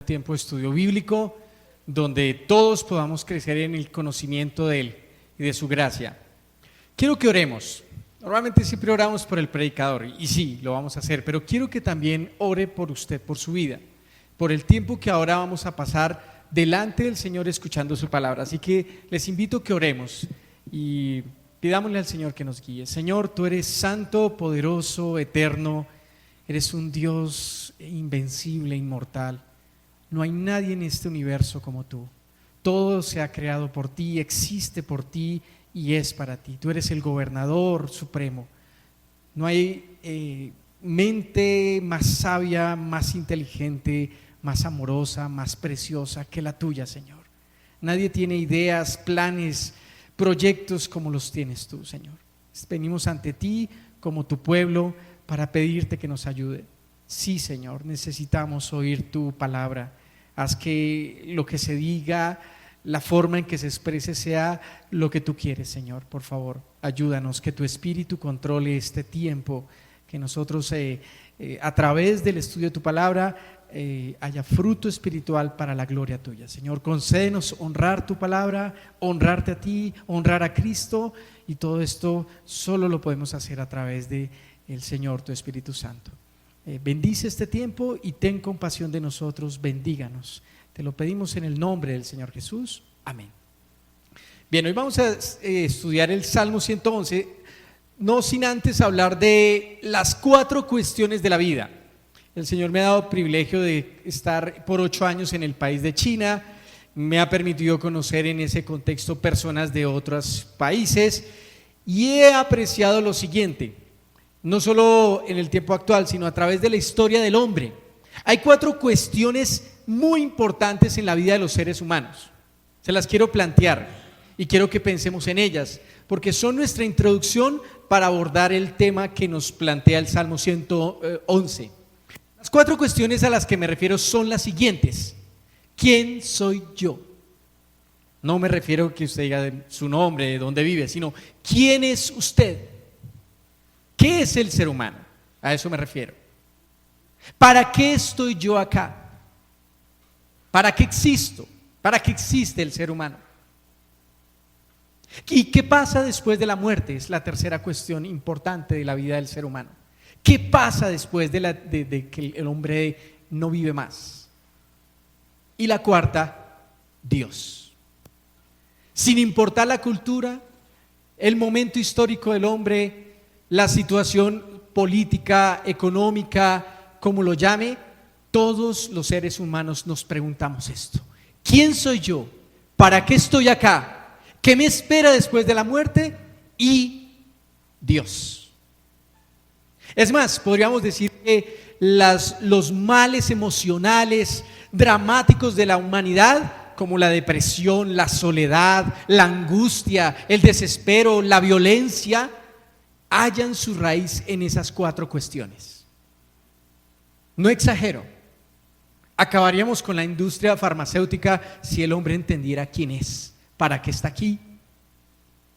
Tiempo de estudio bíblico donde todos podamos crecer en el conocimiento de Él y de su gracia. Quiero que oremos. Normalmente siempre oramos por el predicador y sí, lo vamos a hacer, pero quiero que también ore por usted, por su vida, por el tiempo que ahora vamos a pasar delante del Señor escuchando su palabra. Así que les invito a que oremos y pidámosle al Señor que nos guíe. Señor, tú eres santo, poderoso, eterno, eres un Dios invencible, inmortal. No hay nadie en este universo como tú. Todo se ha creado por ti, existe por ti y es para ti. Tú eres el gobernador supremo. No hay mente más sabia, más inteligente, más amorosa, más preciosa que la tuya, Señor. Nadie tiene ideas, planes, proyectos como los tienes tú, Señor. Venimos ante ti como tu pueblo para pedirte que nos ayude. Sí, Señor, necesitamos oír tu palabra. Haz que lo que se diga, la forma en que se exprese sea lo que tú quieres, Señor. Por favor, ayúdanos, que tu Espíritu controle este tiempo, que nosotros a través del estudio de tu palabra haya fruto espiritual para la gloria tuya. Señor, concédenos honrar tu palabra, honrarte a ti, honrar a Cristo, y todo esto solo lo podemos hacer a través de el Señor, tu Espíritu Santo. Bendice este tiempo y ten compasión de nosotros, bendíganos. Te lo pedimos en el nombre del Señor Jesús. Amén. Bien, hoy vamos a estudiar el Salmo 111, no sin antes hablar de las 4 cuestiones de la vida. El Señor me ha dado el privilegio de estar por 8 años en el país de China, me ha permitido conocer en ese contexto personas de otros países y he apreciado lo siguiente. No solo en el tiempo actual, sino a través de la historia del hombre. Hay 4 cuestiones muy importantes en la vida de los seres humanos. Se las quiero plantear y quiero que pensemos en ellas, porque son nuestra introducción para abordar el tema que nos plantea el Salmo 111. Las 4 cuestiones a las que me refiero son las siguientes. ¿Quién soy yo? No me refiero a que usted diga su nombre, de dónde vive, sino ¿quién es usted? ¿Qué es el ser humano? A eso me refiero. ¿Para qué estoy yo acá? ¿Para qué existo? ¿Para qué existe el ser humano? ¿Y qué pasa después de la muerte? Es la tercera cuestión importante de la vida del ser humano. ¿Qué pasa después de que el hombre no vive más? Y la cuarta, Dios. Sin importar la cultura, el momento histórico del hombre, la situación política, económica, como lo llame, todos los seres humanos nos preguntamos esto. ¿Quién soy yo? ¿Para qué estoy acá? ¿Qué me espera después de la muerte? Y Dios. Es más, podríamos decir que los males emocionales, dramáticos de la humanidad, como la depresión, la soledad, la angustia, el desespero, la violencia, hallan su raíz en esas 4 cuestiones. No exagero. Acabaríamos con la industria farmacéutica si el hombre entendiera quién es, para qué está aquí,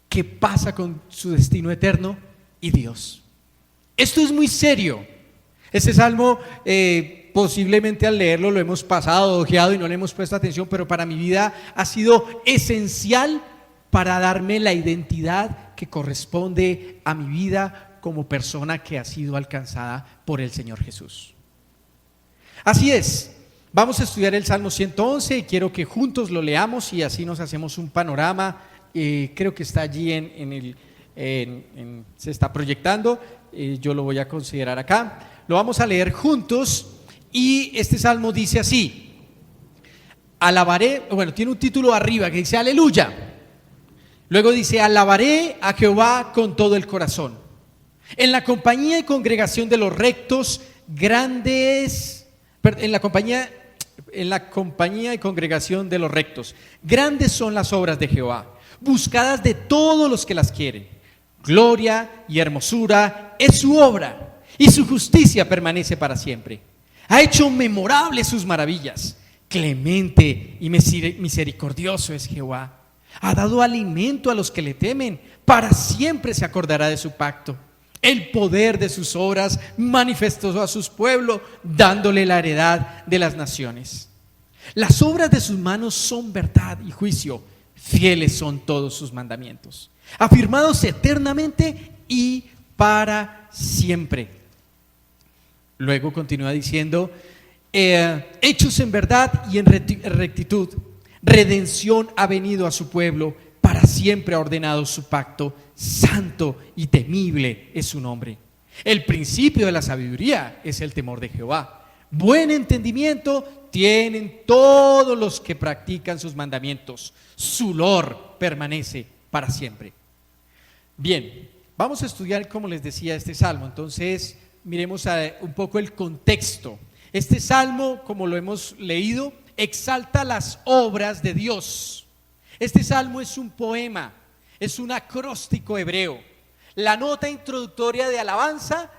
qué pasa con su destino eterno y Dios. Esto es muy serio. Este salmo posiblemente al leerlo lo hemos pasado, ojeado y no le hemos puesto atención, pero para mi vida ha sido esencial para darme la identidad que corresponde a mi vida como persona que ha sido alcanzada por el Señor Jesús. Así es, vamos a estudiar el Salmo 111 y quiero que juntos lo leamos y así nos hacemos un panorama. Creo que está allí se está proyectando, yo lo voy a considerar acá. Lo vamos a leer juntos y este salmo dice así: alabaré, bueno, tiene un título arriba que dice aleluya. Luego dice: alabaré a Jehová con todo el corazón, en la compañía y congregación de los rectos, en la compañía y congregación de los rectos, grandes son las obras de Jehová, buscadas de todos los que las quieren. Gloria y hermosura es su obra, y su justicia permanece para siempre. Ha hecho memorables sus maravillas. Clemente y misericordioso es Jehová. Ha dado alimento a los que le temen, para siempre se acordará de su pacto. El poder de sus obras manifestó a sus pueblos, dándole la heredad de las naciones. Las obras de sus manos son verdad y juicio. Fieles son todos sus mandamientos, afirmados eternamente y para siempre. Luego continúa diciendo, hechos en verdad y en rectitud. Redención ha venido a su pueblo, para siempre ha ordenado su pacto. Santo y temible es su nombre. El principio de la sabiduría es el temor de Jehová. Buen entendimiento tienen todos los que practican sus mandamientos. Su loor permanece para siempre. Bien, vamos a estudiar, como les decía, este salmo. Entonces, miremos un poco el contexto. Este salmo, como lo hemos leído, exalta las obras de Dios. Este salmo es un poema, es un acróstico hebreo. La nota introductoria de alabanza,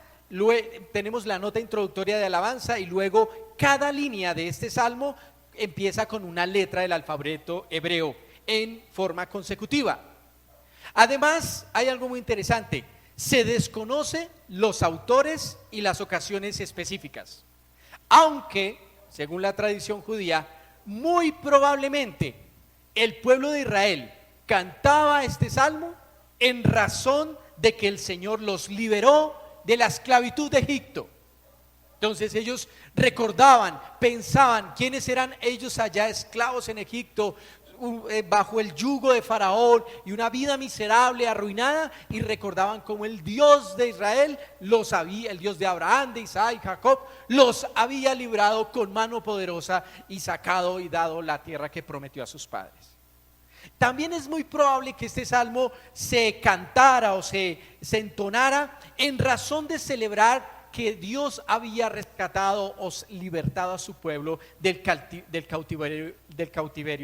tenemos la nota introductoria de alabanza y luego cada línea de este salmo empieza con una letra del alfabeto hebreo en forma consecutiva. Además, hay algo muy interesante: se desconoce los autores y las ocasiones específicas, aunque, según la tradición judía, muy probablemente el pueblo de Israel cantaba este salmo en razón de que el Señor los liberó de la esclavitud de Egipto. Entonces ellos recordaban, pensaban quiénes eran ellos allá esclavos en Egipto, bajo el yugo de Faraón y una vida miserable, arruinada, y recordaban cómo el Dios de Israel los había, el Dios de Abraham, de Isaac y Jacob, los había librado con mano poderosa y sacado y dado la tierra que prometió a sus padres. También es muy probable que este salmo se cantara o se entonara en razón de celebrar que Dios había rescatado o libertado a su pueblo del cautiverio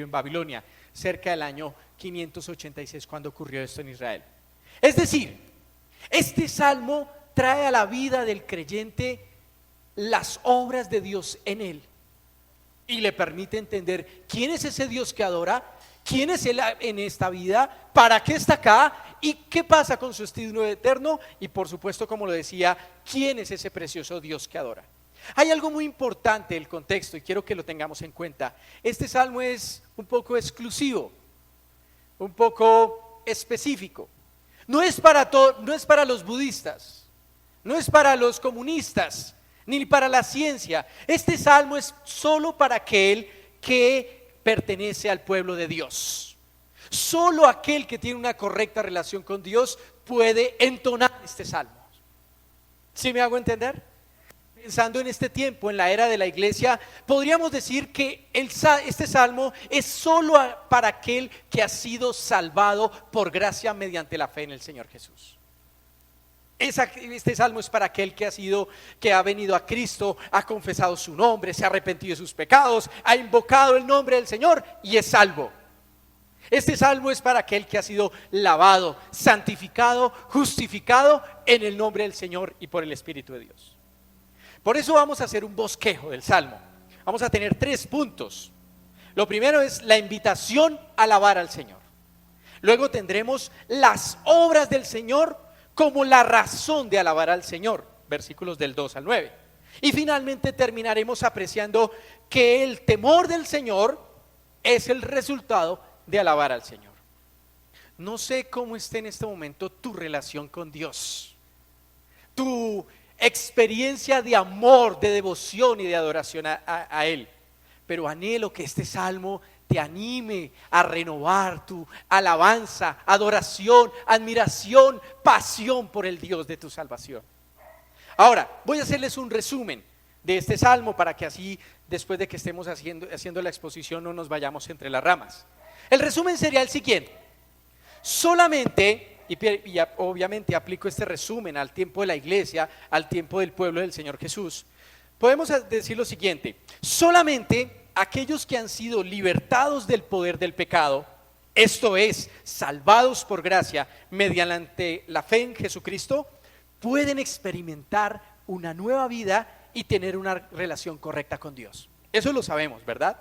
en Babilonia, cerca del año 586, cuando ocurrió esto en Israel. Es decir, este salmo trae a la vida del creyente las obras de Dios en él y le permite entender quién es ese Dios que adora, quién es Él en esta vida, para qué está acá y qué pasa con su destino eterno, y por supuesto, como lo decía, quién es ese precioso Dios que adora. Hay algo muy importante del contexto y quiero que lo tengamos en cuenta. Este salmo es un poco exclusivo, un poco específico. No es para no es para los budistas, no es para los comunistas, ni para la ciencia. Este salmo es solo para aquel que pertenece al pueblo de Dios. Solo aquel que tiene una correcta relación con Dios puede entonar este salmo. ¿Sí me hago entender? Pensando en este tiempo, en la era de la iglesia, podríamos decir que este salmo es solo para aquel que ha sido salvado por gracia mediante la fe en el Señor Jesús. Este salmo es para aquel que ha venido a Cristo, ha confesado su nombre, se ha arrepentido de sus pecados, ha invocado el nombre del Señor y es salvo. Este salmo es para aquel que ha sido lavado, santificado, justificado en el nombre del Señor y por el Espíritu de Dios. Por eso vamos a hacer un bosquejo del salmo. Vamos a tener 3 puntos. Lo primero es la invitación a alabar al Señor. Luego tendremos las obras del Señor como la razón de alabar al Señor, versículos del 2 al 9. Y finalmente terminaremos apreciando que el temor del Señor es el resultado de alabar al Señor. No sé cómo esté en este momento tu relación con Dios, tu experiencia de amor, de devoción y de adoración a Él, pero anhelo que este salmo te anime a renovar tu alabanza, adoración, admiración, pasión por el Dios de tu salvación. Ahora, voy a hacerles un resumen de este salmo para que así, después de que estemos haciendo la exposición, no nos vayamos entre las ramas. El resumen sería el siguiente: solamente, y obviamente aplico este resumen al tiempo de la iglesia, al tiempo del pueblo del Señor Jesús, podemos decir lo siguiente: solamente aquellos que han sido libertados del poder del pecado, esto es, salvados por gracia mediante la fe en Jesucristo, pueden experimentar una nueva vida y tener una relación correcta con Dios. Eso lo sabemos, ¿verdad?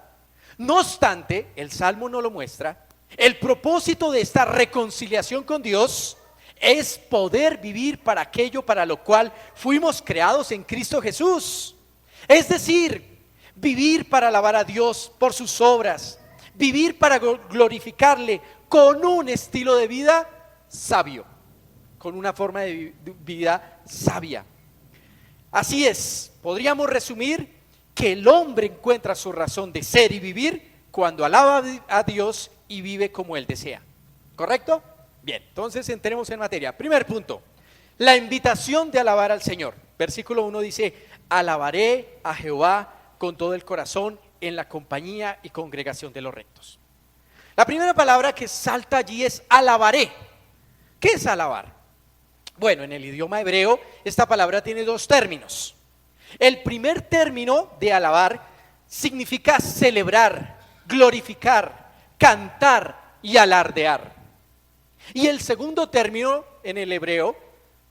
No obstante, el Salmo no lo muestra. El propósito de esta reconciliación con Dios es poder vivir para aquello para lo cual fuimos creados en Cristo Jesús. Es decir, vivir para alabar a Dios por sus obras, vivir para glorificarle con un estilo de vida sabio, con una forma de vida sabia. Así es, podríamos resumir que el hombre encuentra su razón de ser y vivir cuando alaba a Dios y vive como Él desea. ¿Correcto? Bien, entonces entremos en materia. Primer punto, la invitación de alabar al Señor. Versículo 1 dice: alabaré a Jehová con todo el corazón en la compañía y congregación de los rectos. La primera palabra que salta allí es alabaré. ¿Qué es alabar? Bueno, en el idioma hebreo esta palabra tiene dos términos. El primer término de alabar significa celebrar, glorificar, cantar y alardear. Y el segundo término en el hebreo,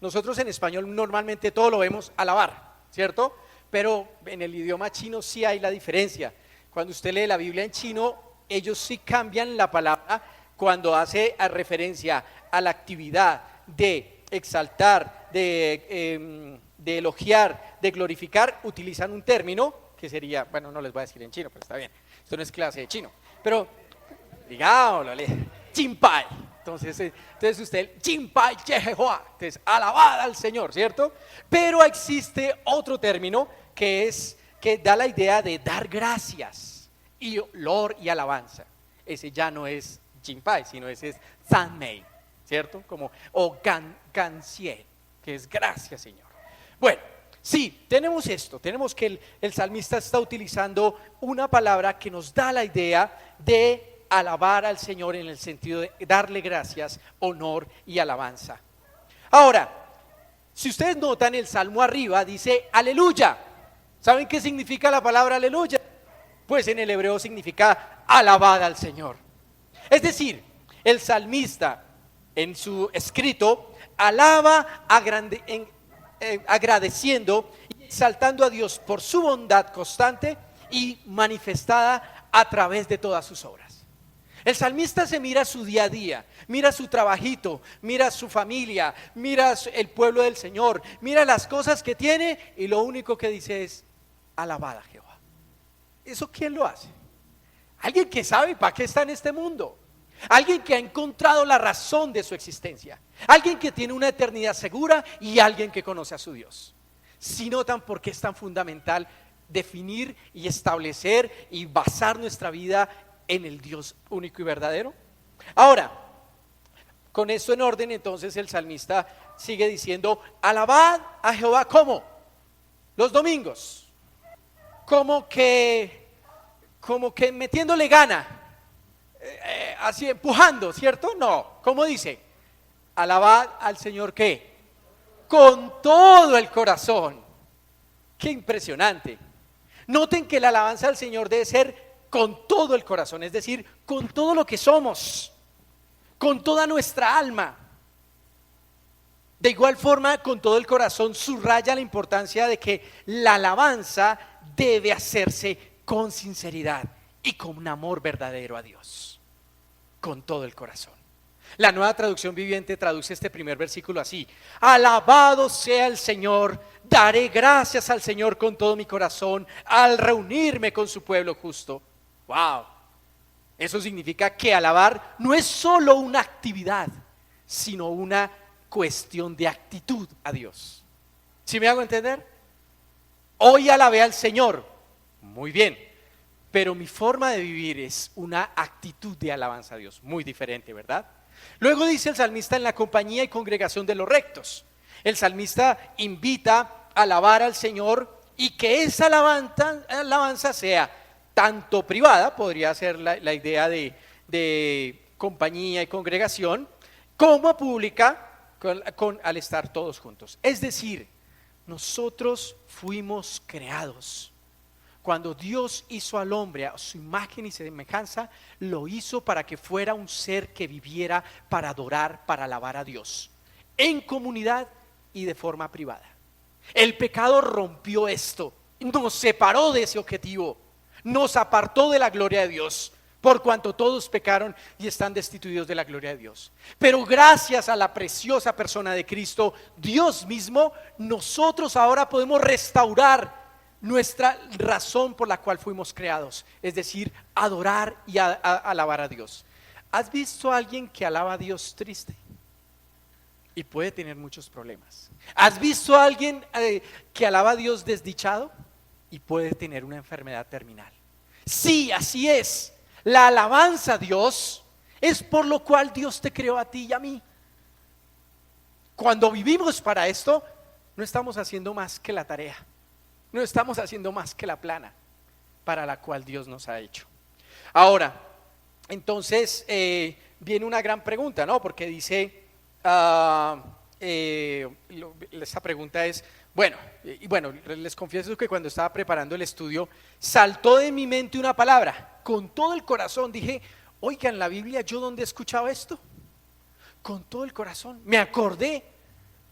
nosotros en español normalmente todo lo vemos alabar, ¿cierto? Pero en el idioma chino sí hay la diferencia. Cuando usted lee la Biblia en chino, ellos sí cambian la palabra cuando hace referencia a la actividad de exaltar, de elogiar, de glorificar, utilizan un término que sería, bueno, no les voy a decir en chino, pero está bien, esto no es clase de chino, pero digámoslo, Jinpai. Entonces usted, Jinpai Yehoah, entonces alabad al Señor, ¿cierto? Pero existe otro término que da la idea de dar gracias y olor y alabanza. Ese ya no es Jinpai, sino ese es Zanmei, ¿cierto? O Gansie, que es gracias, Señor. Bueno, sí, tenemos esto, tenemos que el salmista está utilizando una palabra que nos da la idea de alabar al Señor en el sentido de darle gracias, honor y alabanza. Ahora, si ustedes notan, el salmo arriba dice aleluya. ¿Saben qué significa la palabra aleluya? Pues en el hebreo significa alabad al Señor. Es decir, el salmista en su escrito alaba agradeciendo y exaltando a Dios por su bondad constante y manifestada a través de todas sus obras. El salmista se mira su día a día, mira su trabajito, mira su familia, mira el pueblo del Señor, mira las cosas que tiene y lo único que dice es alabad a Jehová. ¿Eso quién lo hace? Alguien que sabe para qué está en este mundo, alguien que ha encontrado la razón de su existencia, alguien que tiene una eternidad segura y alguien que conoce a su Dios. Si notan por qué es tan fundamental definir y establecer y basar nuestra vida en el Dios único y verdadero. Ahora, con esto en orden, entonces el salmista sigue diciendo alabad a Jehová. ¿Cómo? Los domingos, como que metiéndole gana, así empujando, ¿cierto? No, ¿cómo dice? Alabad al Señor, ¿qué? Con todo el corazón. Qué impresionante. Noten que la alabanza al Señor debe ser con todo el corazón, es decir, con todo lo que somos, con toda nuestra alma. De igual forma, con todo el corazón subraya la importancia de que la alabanza debe hacerse con sinceridad y con un amor verdadero a Dios, con todo el corazón. La Nueva Traducción Viviente traduce este primer versículo así: alabado sea el Señor, daré gracias al Señor con todo mi corazón al reunirme con su pueblo justo. Wow, eso significa que alabar no es solo una actividad, sino una cuestión de actitud a Dios. ¿Sí me hago entender? Hoy alabé al Señor, muy bien, pero mi forma de vivir es una actitud de alabanza a Dios, muy diferente, ¿verdad? Luego dice el salmista en la compañía y congregación de los rectos. El salmista invita a alabar al Señor y que esa alabanza sea tanto privada, podría ser la idea de compañía y congregación, como pública al estar todos juntos. Es decir, nosotros fuimos creados. Cuando Dios hizo al hombre a su imagen y semejanza, lo hizo para que fuera un ser que viviera para adorar, para alabar a Dios, en comunidad y de forma privada. El pecado rompió esto, nos separó de ese objetivo, nos apartó de la gloria de Dios, por cuanto todos pecaron y están destituidos de la gloria de Dios. Pero gracias a la preciosa persona de Cristo, Dios mismo, nosotros ahora podemos restaurar nuestra razón por la cual fuimos creados, es decir, adorar y alabar a Dios. ¿Has visto a alguien que alaba a Dios triste? Y puede tener muchos problemas. ¿Has visto a alguien que alaba a Dios desdichado? Y puede tener una enfermedad terminal. Sí, así es. La alabanza a Dios es por lo cual Dios te creó a ti y a mí. Cuando vivimos para esto, no estamos haciendo más que la tarea. No estamos haciendo más que la plana para la cual Dios nos ha hecho. Ahora, entonces viene una gran pregunta, ¿no? Porque dice, esa pregunta es, bueno, les confieso que cuando estaba preparando el estudio, saltó de mi mente una palabra, con todo el corazón, dije, oiga, en la Biblia, ¿yo dónde he escuchado esto? Con todo el corazón, me acordé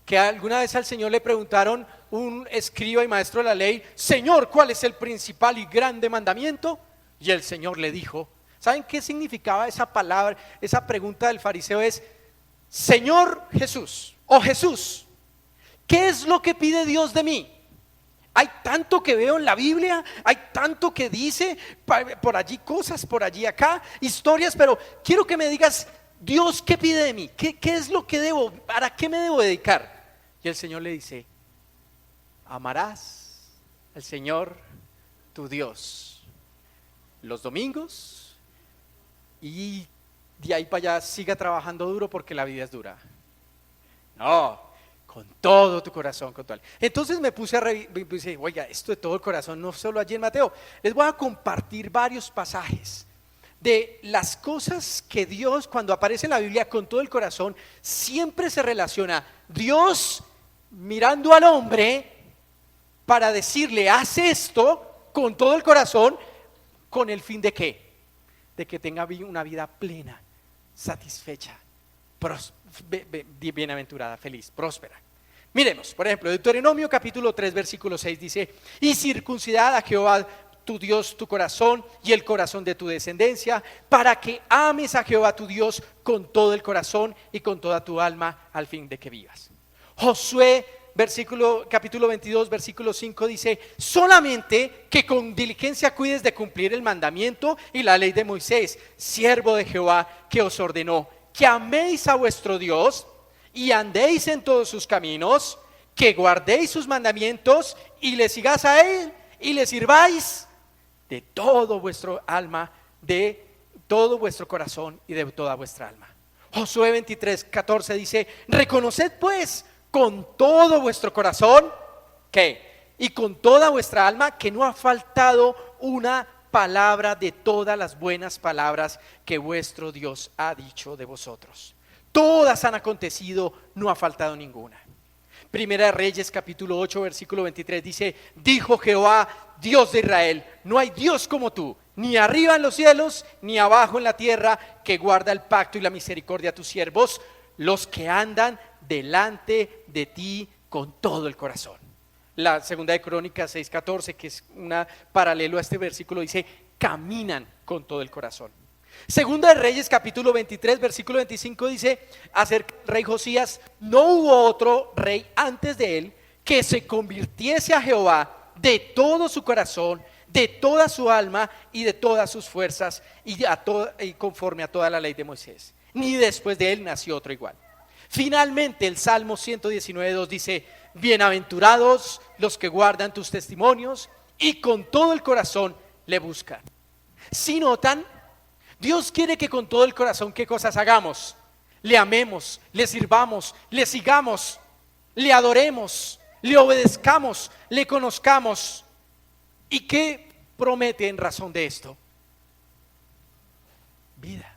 que alguna vez al Señor le preguntaron un escriba y maestro de la ley, Señor, ¿cuál es el principal y grande mandamiento? Y el Señor le dijo, ¿saben qué significaba esa palabra? Esa pregunta del fariseo es, Señor Jesús, o Jesús, ¿qué es lo que pide Dios de mí? Hay tanto que veo en la Biblia, hay tanto que dice, por allí cosas, por allí acá, historias, pero quiero que me digas, Dios, ¿qué pide de mí? ¿Qué es lo que debo? ¿Para qué me debo dedicar? Y el Señor le dice, amarás al Señor tu Dios los domingos y de ahí para allá siga trabajando duro porque la vida es dura. No, con todo tu corazón, con todo. Entonces me puse a revisar, oiga, esto de todo el corazón, no solo allí en Mateo. Les voy a compartir varios pasajes de las cosas que Dios, cuando aparece en la Biblia con todo el corazón, siempre se relaciona Dios mirando al hombre para decirle, haz esto con todo el corazón, con el fin de ¿qué? De que tenga una vida plena, satisfecha, bienaventurada, feliz, próspera. Miremos, por ejemplo, Deuteronomio capítulo 3 versículo 6 dice, y circuncidad a Jehová tu Dios tu corazón y el corazón de tu descendencia, para que ames a Jehová tu Dios con todo el corazón y con toda tu alma, al fin de que vivas. Josué capítulo 22 versículo 5 dice, solamente que con diligencia cuides de cumplir el mandamiento y la ley de Moisés, siervo de Jehová, que os ordenó, que améis a vuestro Dios y andéis en todos sus caminos, que guardéis sus mandamientos y le sigáis a él y le sirváis de todo vuestro alma, de todo vuestro corazón y de toda vuestra alma. Josué 23, 14 dice, reconoced pues con todo vuestro corazón, ¿qué? Y con toda vuestra alma, que no ha faltado una palabra de todas las buenas palabras que vuestro Dios ha dicho de vosotros. Todas han acontecido, no ha faltado ninguna. Primera de Reyes capítulo 8 versículo 23 dice, dijo Jehová, Dios de Israel, no hay Dios como tú, ni arriba en los cielos, ni abajo en la tierra, que guarda el pacto y la misericordia a tus siervos, los que andan delante de ti con todo el corazón. La segunda de Crónicas 6:14, que es una paralelo a este versículo, dice, caminan con todo el corazón. Segunda de Reyes capítulo 23 versículo 25 dice, acerca del rey Josías, no hubo otro rey antes de él que se convirtiese a Jehová de todo su corazón, de toda su alma y de todas sus fuerzas y conforme a toda la ley de Moisés. Ni después de él nació otro igual. Finalmente el Salmo 119:2 dice, bienaventurados los que guardan tus testimonios y con todo el corazón le buscan. Si notan, Dios quiere que con todo el corazón, ¿qué cosas hagamos? Le amemos, le sirvamos, le sigamos, le adoremos, le obedezcamos, le conozcamos. ¿Y qué promete en razón de esto? Vida.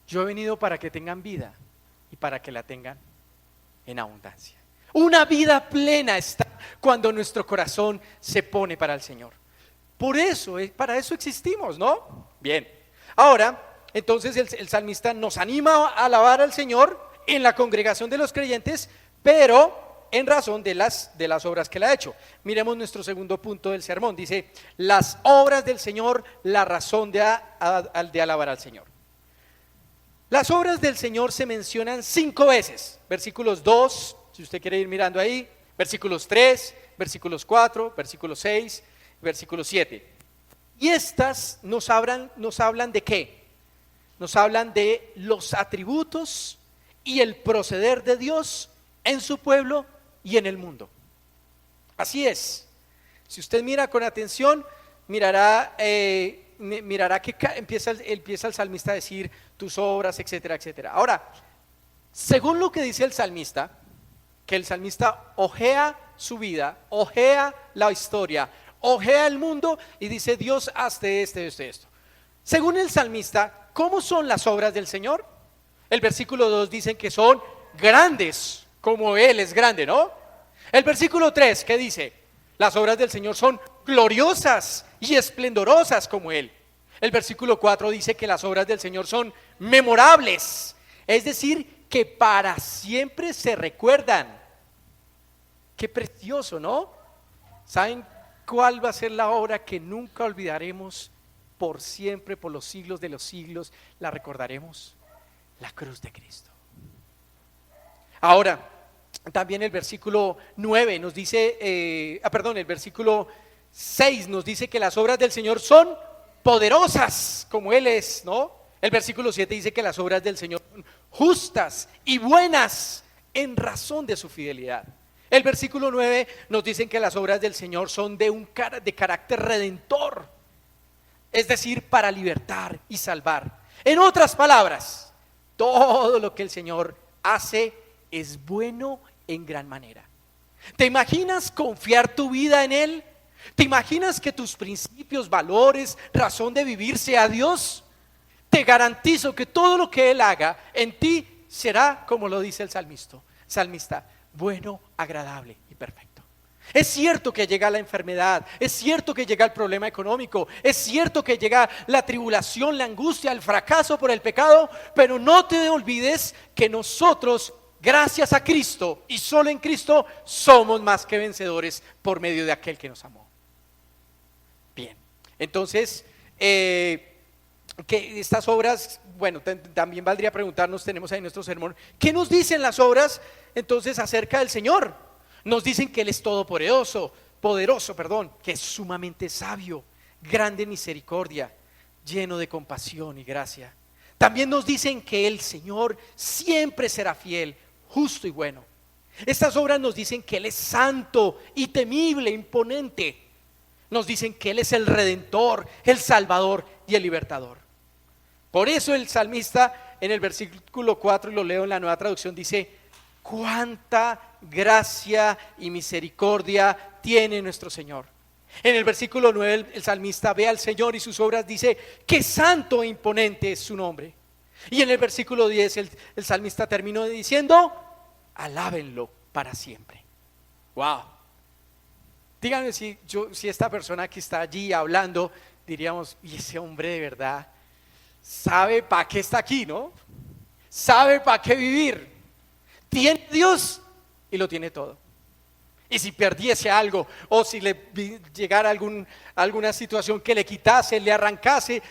Yo he venido para que tengan vida y para que la tengan en abundancia. Una vida plena está cuando nuestro corazón se pone para el Señor. Por eso, para eso existimos, ¿no? Bien. Ahora, entonces el salmista nos anima a alabar al Señor en la congregación de los creyentes, pero en razón de las obras que Él ha hecho. Miremos nuestro segundo punto del sermón. Dice, las obras del Señor, la razón de alabar al Señor. Las obras del Señor se mencionan 5 veces. Versículos 2, si usted quiere ir mirando ahí, versículos 3, versículos 4, versículo 6, versículo 7. Y estas nos hablan de qué? Nos hablan de los atributos y el proceder de Dios en su pueblo y en el mundo. Así es. Si usted mira con atención, mirará que empieza el salmista a decir tus obras, etcétera, etcétera. Ahora, según lo que dice el salmista, que el salmista ojea su vida, ojea la historia, ojea el mundo y dice: Dios, hazte esto. Según el salmista, ¿cómo son las obras del Señor? El versículo 2 dicen que son grandes, como Él es grande, ¿no? El versículo 3, ¿qué dice? Las obras del Señor son gloriosas y esplendorosas como Él. El versículo 4 dice que las obras del Señor son memorables, es decir, que para siempre se recuerdan. Qué precioso, ¿no? ¿Saben cuál va a ser la obra que nunca olvidaremos por siempre, por los siglos de los siglos? La recordaremos: la cruz de Cristo. Ahora, también el versículo 9 nos dice, el versículo 6 nos dice que las obras del Señor son poderosas como Él es, ¿no? El versículo 7 dice que las obras del Señor son justas y buenas en razón de su fidelidad. El versículo 9 nos dicen que las obras del Señor son de carácter redentor, es decir, para libertar y salvar. En otras palabras, todo lo que el Señor hace es bueno en gran manera. ¿Te imaginas confiar tu vida en Él? ¿Te imaginas que tus principios, valores, razón de vivir sea Dios? Te garantizo que todo lo que Él haga en ti será, como lo dice el salmista, bueno, agradable y perfecto. Es cierto que llega la enfermedad, es cierto que llega el problema económico, es cierto que llega la tribulación, la angustia, el fracaso por el pecado, pero no te olvides que nosotros, gracias a Cristo y solo en Cristo, somos más que vencedores por medio de aquel que nos amó. Bien, entonces, que estas obras, bueno, también valdría preguntarnos, tenemos ahí nuestro sermón, ¿qué nos dicen las obras entonces acerca del Señor? Nos dicen que Él es poderoso, que es sumamente sabio, grande en misericordia, lleno de compasión y gracia. También nos dicen que el Señor siempre será fiel, justo y bueno. Estas obras nos dicen que Él es santo y temible, imponente. Nos dicen que Él es el Redentor, el Salvador y el Libertador. Por eso el salmista en el versículo 4, y lo leo en la Nueva Traducción, dice: cuánta gracia y misericordia tiene nuestro Señor. En el versículo 9 el salmista ve al Señor y sus obras, dice: qué santo e imponente es su nombre. Y en el versículo 10 el salmista terminó diciendo: alábenlo para siempre. Wow. Díganme si esta persona que está allí hablando, diríamos: y ese hombre de verdad sabe para qué está aquí, ¿no? Sabe para qué vivir. Tiene Dios y lo tiene todo. Y si perdiese algo, o si le llegara alguna situación que le quitase, le arrancase,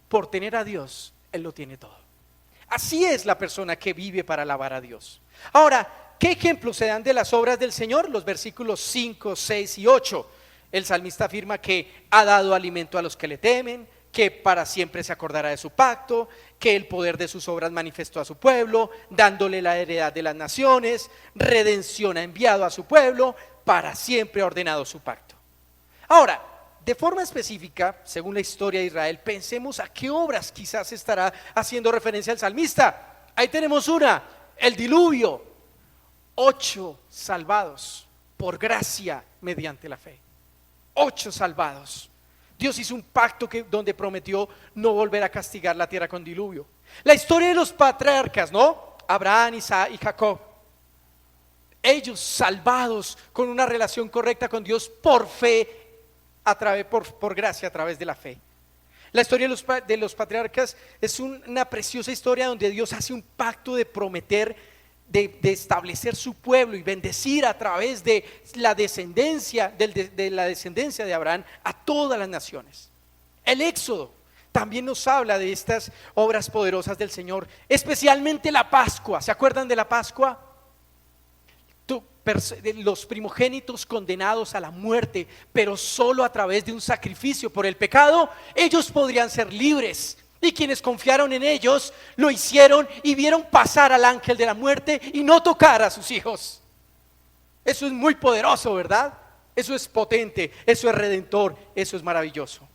por tener a Dios, Él lo tiene todo. Así es la persona que vive para alabar a Dios. Ahora, ¿qué ejemplos se dan de las obras del Señor? Los versículos 5, 6 y 8. El salmista afirma que ha dado alimento a los que le temen, que para siempre se acordará de su pacto, que el poder de sus obras manifestó a su pueblo, dándole la heredad de las naciones, redención ha enviado a su pueblo, para siempre ha ordenado su pacto. Ahora, de forma específica, según la historia de Israel, pensemos a qué obras quizás estará haciendo referencia el salmista. Ahí tenemos una: el diluvio. 8 salvados por gracia mediante la fe. 8 salvados. Dios hizo un pacto donde prometió no volver a castigar la tierra con diluvio. La historia de los patriarcas, ¿no? Abraham, Isaac y Jacob. Ellos salvados con una relación correcta con Dios por fe, por gracia a través de la fe. La historia de los patriarcas es una preciosa historia donde Dios hace un pacto de prometer, de establecer su pueblo y bendecir a través de la descendencia de Abraham a todas las naciones. El Éxodo también nos habla de estas obras poderosas del Señor, especialmente la Pascua. ¿Se acuerdan de la Pascua? de los primogénitos condenados a la muerte, pero solo a través de un sacrificio por el pecado, ellos podrían ser libres. Y quienes confiaron en ellos lo hicieron y vieron pasar al ángel de la muerte y no tocar a sus hijos. Eso es muy poderoso, ¿verdad? Eso es potente, eso es redentor, eso es maravilloso.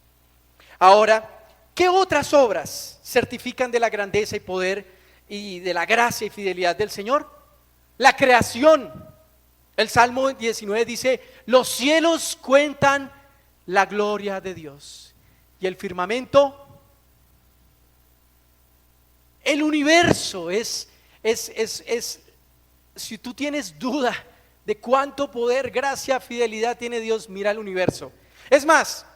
Ahora, ¿qué otras obras certifican de la grandeza y poder y de la gracia y fidelidad del Señor? La creación. El Salmo 19 dice: los cielos cuentan la gloria de Dios, y el firmamento, el universo es si tú tienes duda de cuánto poder, gracia, fidelidad tiene Dios, mira el universo. Es más,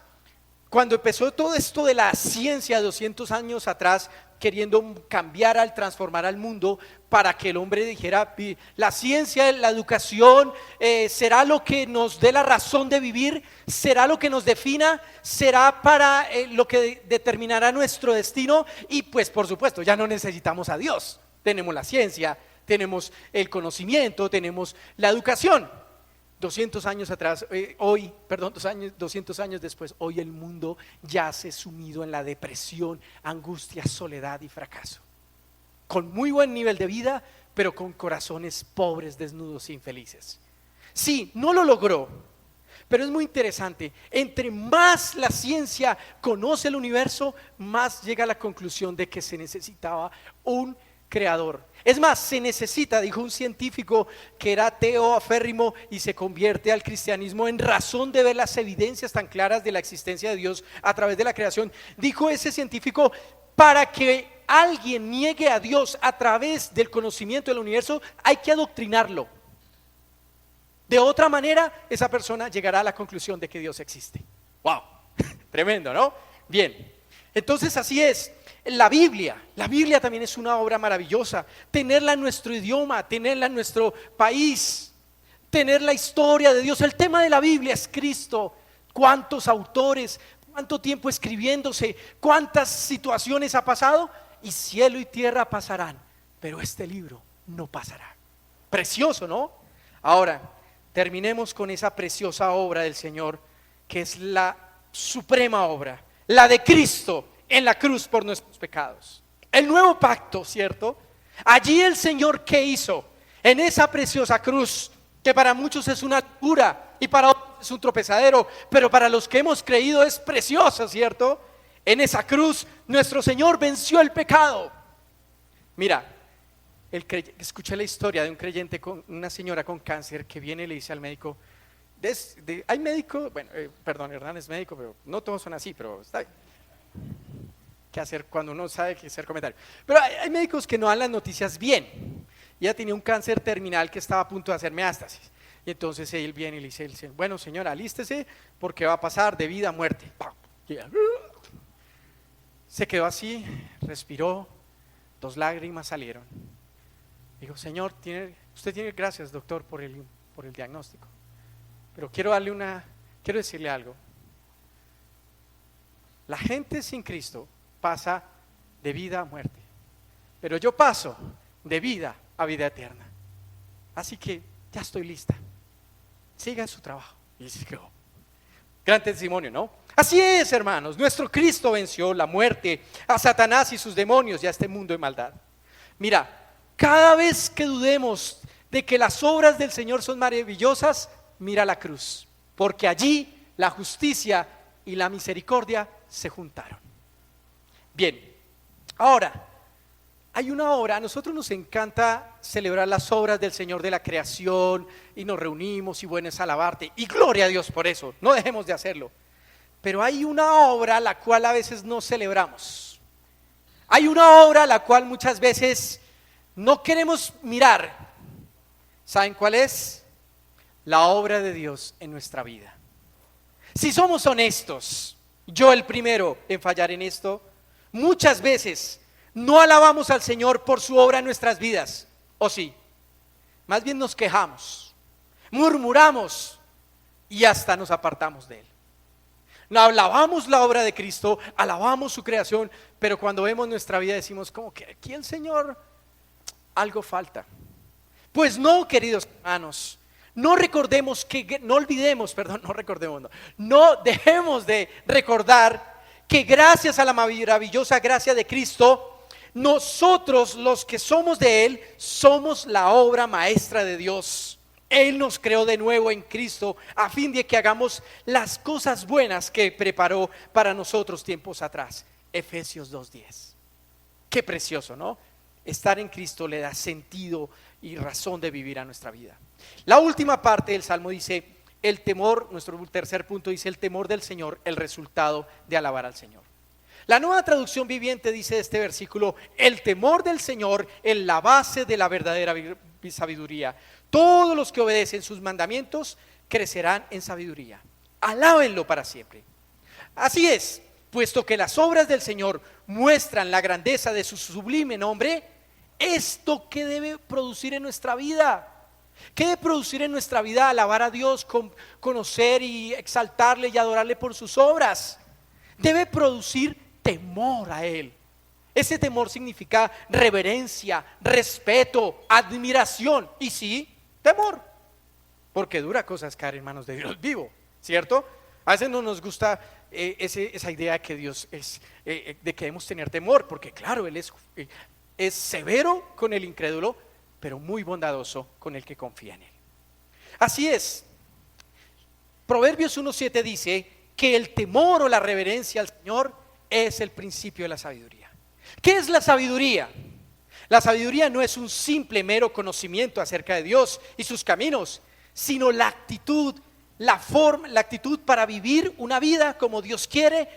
cuando empezó todo esto de la ciencia 200 años atrás, queriendo cambiar transformar al mundo para que el hombre dijera: la ciencia, la educación será lo que nos dé la razón de vivir, será lo que nos defina, será para lo que determinará nuestro destino. Y pues por supuesto ya no necesitamos a Dios, tenemos la ciencia, tenemos el conocimiento, tenemos la educación. 200 años atrás, 200 años después, hoy el mundo yace sumido en la depresión, angustia, soledad y fracaso, con muy buen nivel de vida, pero con corazones pobres, desnudos e infelices. Sí, no lo logró, pero es muy interesante. Entre más la ciencia conoce el universo, más llega a la conclusión de que se necesitaba un creador. Es más, se necesita, dijo un científico que era ateo aférrimo y se convierte al cristianismo en razón de ver las evidencias tan claras de la existencia de Dios a través de la creación. Dijo ese científico: para que alguien niegue a Dios a través del conocimiento del universo, hay que adoctrinarlo. De otra manera, esa persona llegará a la conclusión de que Dios existe. ¡Wow! Tremendo, ¿no? Bien, entonces así es. La Biblia también es una obra maravillosa. Tenerla en nuestro idioma, tenerla en nuestro país, tener la historia de Dios. El tema de la Biblia es Cristo. ¿Cuántos autores? ¿Cuánto tiempo escribiéndose? ¿Cuántas situaciones ha pasado? Y cielo y tierra pasarán, pero este libro no pasará. Precioso, ¿no? Ahora, terminemos con esa preciosa obra del Señor, que es la suprema obra, la de Cristo en la cruz por nuestros pecados. El nuevo pacto, ¿cierto? Allí el Señor, ¿qué hizo? En esa preciosa cruz, que para muchos es una cura y para otros es un tropezadero, pero para los que hemos creído es preciosa, ¿cierto? En esa cruz nuestro Señor venció el pecado. Mira, escuché la historia de un creyente, con una señora con cáncer, que viene y le dice al médico: hay médico, bueno, perdón, Hernán es médico, pero no todos son así, pero está bien. ¿Qué hacer cuando uno sabe qué hacer comentario? Pero hay médicos que no dan las noticias bien. Ella tenía un cáncer terminal que estaba a punto de hacer metástasis. Y entonces él viene y le dice: bueno, señora, alístese porque va a pasar de vida a muerte. Se quedó así, respiró, 2 lágrimas salieron. Dijo: Señor, usted tiene, gracias doctor por el diagnóstico, pero quiero decirle algo. La gente sin Cristo pasa de vida a muerte, pero yo paso de vida a vida eterna. Así que ya estoy lista. Siga en su trabajo. Y siguió. Gran testimonio, ¿no? Así es, hermanos. Nuestro Cristo venció la muerte, a Satanás y sus demonios y a este mundo de maldad. Mira, cada vez que dudemos de que las obras del Señor son maravillosas, mira la cruz, porque allí la justicia y la misericordia se juntaron. Bien, ahora hay una obra. A nosotros nos encanta celebrar las obras del Señor de la creación y nos reunimos y bueno, es alabarte y gloria a Dios por eso, no dejemos de hacerlo. Pero hay una obra la cual a veces no celebramos. Hay una obra la cual muchas veces no queremos mirar. ¿Saben cuál es? La obra de Dios en nuestra vida. Si somos honestos, yo el primero en fallar en esto, muchas veces no alabamos al Señor por su obra en nuestras vidas, ¿o sí? Más bien nos quejamos, murmuramos y hasta nos apartamos de Él. Alabamos la obra de Cristo, alabamos su creación, pero cuando vemos nuestra vida decimos como que aquí el Señor algo falta. Pues no, queridos hermanos, No recordemos que, no olvidemos, perdón, no recordemos, no dejemos de recordar que gracias a la maravillosa gracia de Cristo, nosotros los que somos de Él, somos la obra maestra de Dios. Él nos creó de nuevo en Cristo a fin de que hagamos las cosas buenas que preparó para nosotros tiempos atrás. Efesios 2:10. Qué precioso, ¿no? Estar en Cristo le da sentido y razón de vivir a nuestra vida. La última parte del Salmo dice, el temor, nuestro tercer punto dice, el temor del Señor, el resultado de alabar al Señor. La Nueva Traducción Viviente dice de este versículo, el temor del Señor es la base de la verdadera sabiduría. Todos los que obedecen sus mandamientos crecerán en sabiduría. Alábenlo para siempre. Así es, puesto que las obras del Señor muestran la grandeza de su sublime nombre, ¿esto qué debe producir en nuestra vida? ¿Qué debe producir en nuestra vida? Alabar a Dios, conocer y exaltarle y adorarle por sus obras. Debe producir temor a Él. Ese temor significa reverencia, respeto, admiración y sí, temor. Porque dura cosas caer en manos de Dios vivo, ¿cierto? A veces no nos gusta esa idea de que Dios es, de que debemos tener temor, porque claro, Él es severo con el incrédulo, pero muy bondadoso con el que confía en Él. Así es, Proverbios 1:7 dice que el temor o la reverencia al Señor es el principio de la sabiduría. ¿Qué es la sabiduría? La sabiduría no es un simple mero conocimiento acerca de Dios y sus caminos, sino la actitud, la forma, la actitud para vivir una vida como Dios quiere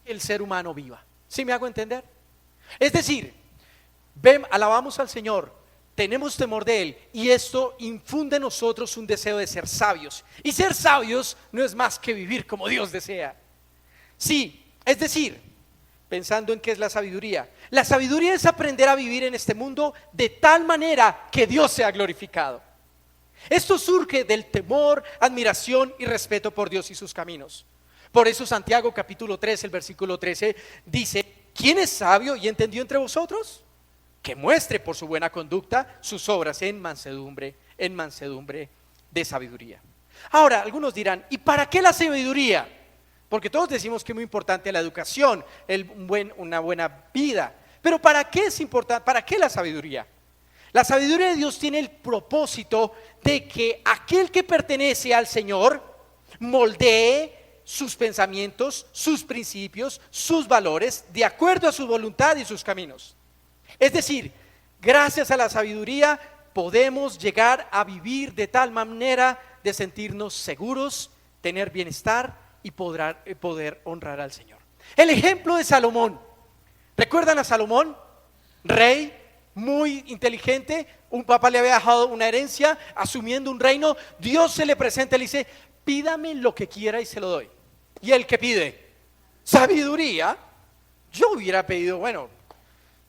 que el ser humano viva. ¿Sí me hago entender? Es decir, alabamos al Señor, tenemos temor de Él y esto infunde en nosotros un deseo de ser sabios. Y ser sabios no es más que vivir como Dios desea. Sí, es decir, pensando en qué es la sabiduría. La sabiduría es aprender a vivir en este mundo de tal manera que Dios sea glorificado. Esto surge del temor, admiración y respeto por Dios y sus caminos. Por eso Santiago capítulo 3, el versículo 13 dice, ¿quién es sabio y entendió entre vosotros? Que muestre por su buena conducta sus obras en mansedumbre de sabiduría. Ahora, algunos dirán, ¿y para qué la sabiduría? Porque todos decimos que es muy importante la educación, una buena vida. Pero ¿para qué es importante? ¿Para qué la sabiduría? La sabiduría de Dios tiene el propósito de que aquel que pertenece al Señor moldee sus pensamientos, sus principios, sus valores, de acuerdo a su voluntad y sus caminos. Es decir, gracias a la sabiduría podemos llegar a vivir de tal manera de sentirnos seguros, tener bienestar y poder honrar al Señor. El ejemplo de Salomón. ¿Recuerdan a Salomón? Rey, muy inteligente. Un papá le había dejado una herencia, asumiendo un reino. Dios se le presenta y le dice, pídame lo que quiera y se lo doy. ¿Y él qué pide? Sabiduría. Yo hubiera pedido, bueno,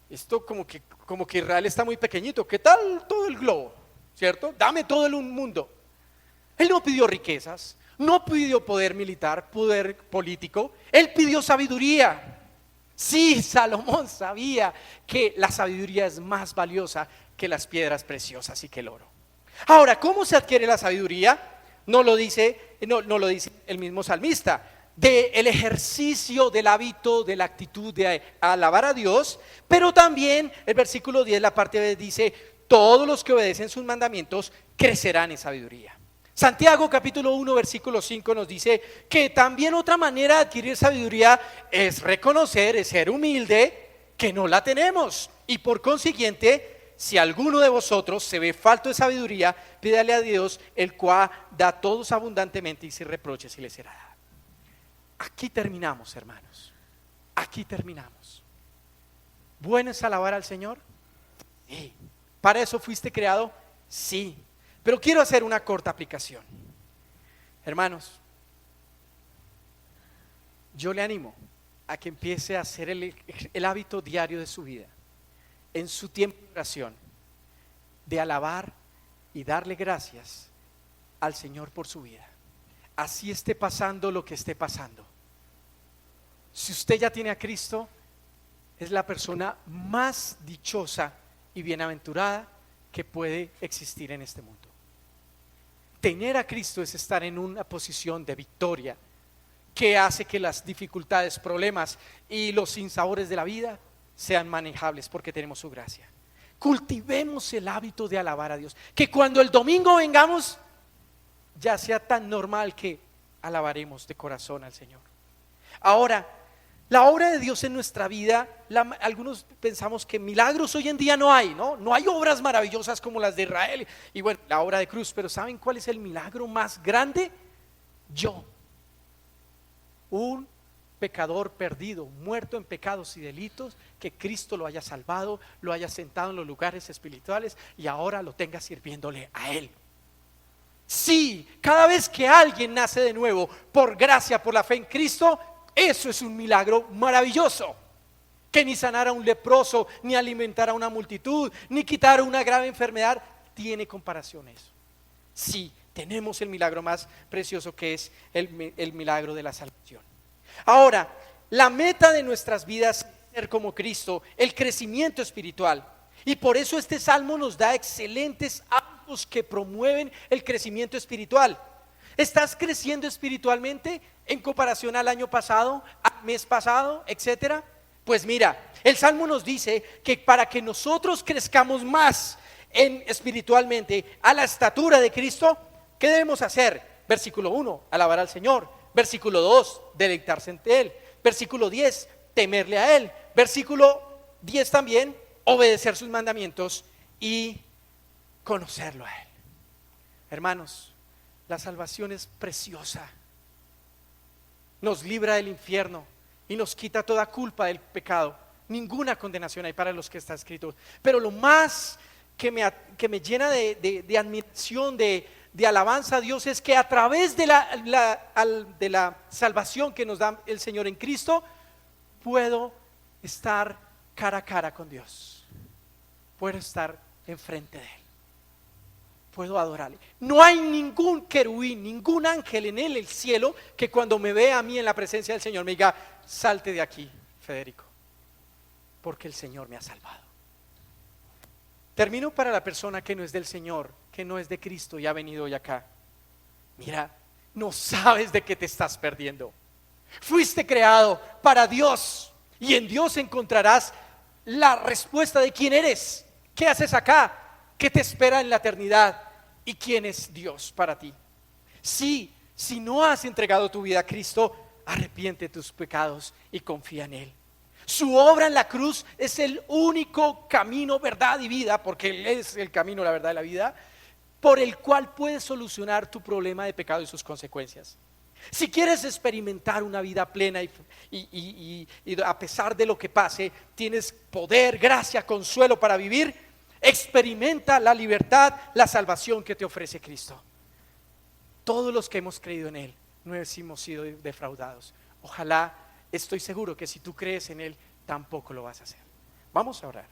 esto como que Israel está muy pequeñito, ¿qué tal todo el globo? ¿Cierto? Dame todo el mundo. Él no pidió riquezas, no pidió poder militar, poder político, él pidió sabiduría. Sí, Salomón sabía que la sabiduría es más valiosa que las piedras preciosas y que el oro. Ahora, ¿cómo se adquiere la sabiduría? No lo dice el mismo salmista. Del ejercicio del hábito, de la actitud de alabar a Dios, pero también el versículo 10, la parte B dice, todos los que obedecen sus mandamientos crecerán en sabiduría. Santiago capítulo 1 versículo 5 nos dice que también otra manera de adquirir sabiduría es reconocer, es ser humilde, que no la tenemos. Y por consiguiente, si alguno de vosotros se ve falto de sabiduría, pídale a Dios, el cual da a todos abundantemente y sin reproches y le será dado. Aquí terminamos, hermanos. Aquí terminamos. ¿Bueno es alabar al Señor? Sí. ¿Para eso fuiste creado? Sí. Pero quiero hacer una corta aplicación. Hermanos, yo le animo a que empiece a hacer el hábito diario de su vida, en su tiempo de oración, de alabar y darle gracias al Señor por su vida. Así esté pasando lo que esté pasando. Si usted ya tiene a Cristo, es la persona más dichosa y bienaventurada que puede existir en este mundo. Tener a Cristo es estar en una posición de victoria, que hace que las dificultades, problemas y los sinsabores de la vida sean manejables porque tenemos su gracia. Cultivemos el hábito de alabar a Dios, que cuando el domingo vengamos ya sea tan normal que alabaremos de corazón al Señor. Ahora, la obra de Dios en nuestra vida, algunos pensamos que milagros hoy en día no hay, ¿no? No hay obras maravillosas como las de Israel y bueno, la obra de cruz, pero ¿saben cuál es el milagro más grande? Yo, un pecador perdido, muerto en pecados y delitos, que Cristo lo haya salvado, lo haya sentado en los lugares espirituales y ahora lo tenga sirviéndole a Él. Sí, cada vez que alguien nace de nuevo por gracia, por la fe en Cristo, eso es un milagro maravilloso. Que ni sanar a un leproso, ni alimentar a una multitud, ni quitar una grave enfermedad tiene comparación eso. Sí, tenemos el milagro más precioso, que es el milagro de la salvación. Ahora, la meta de nuestras vidas es ser como Cristo, el crecimiento espiritual. Y por eso este salmo nos da excelentes hábitos que promueven el crecimiento espiritual. ¿Estás creciendo espiritualmente en comparación al año pasado, al mes pasado, etcétera? Pues mira, el salmo nos dice que para que nosotros crezcamos más espiritualmente a la estatura de Cristo, ¿qué debemos hacer? Versículo 1, alabar al Señor. Versículo 2, deleitarse en Él. Versículo 10, temerle a Él. Versículo 10 también, obedecer sus mandamientos y conocerlo a Él. Hermanos, la salvación es preciosa. Nos libra del infierno y nos quita toda culpa del pecado. Ninguna condenación hay para los que está escrito. Pero lo más que me llena de admiración, de alabanza a Dios, es que a través de la salvación que nos da el Señor en Cristo, puedo estar cara a cara con Dios. Puedo estar enfrente de Él. Puedo adorarle. No hay ningún querubín, ningún ángel en el cielo que cuando me vea a mí en la presencia del Señor me diga: salte de aquí, Federico, porque el Señor me ha salvado. Termino para la persona que no es del Señor, que no es de Cristo y ha venido hoy acá. Mira, no sabes de qué te estás perdiendo. Fuiste creado para Dios y en Dios encontrarás la respuesta de quién eres, qué haces acá, qué te espera en la eternidad y quién es Dios para ti. Sí, si no has entregado tu vida a Cristo, arrepiente de tus pecados y confía en Él. Su obra en la cruz es el único camino, verdad y vida, porque Él es el camino, la verdad y la vida, por el cual puedes solucionar tu problema de pecado y sus consecuencias. Si quieres experimentar una vida plena y a pesar de lo que pase, tienes poder, gracia, consuelo para vivir, experimenta la libertad, la salvación que te ofrece Cristo. Todos los que hemos creído en Él no hemos sido defraudados. Ojalá, estoy seguro que si tú crees en Él, tampoco lo vas a hacer. Vamos a orar.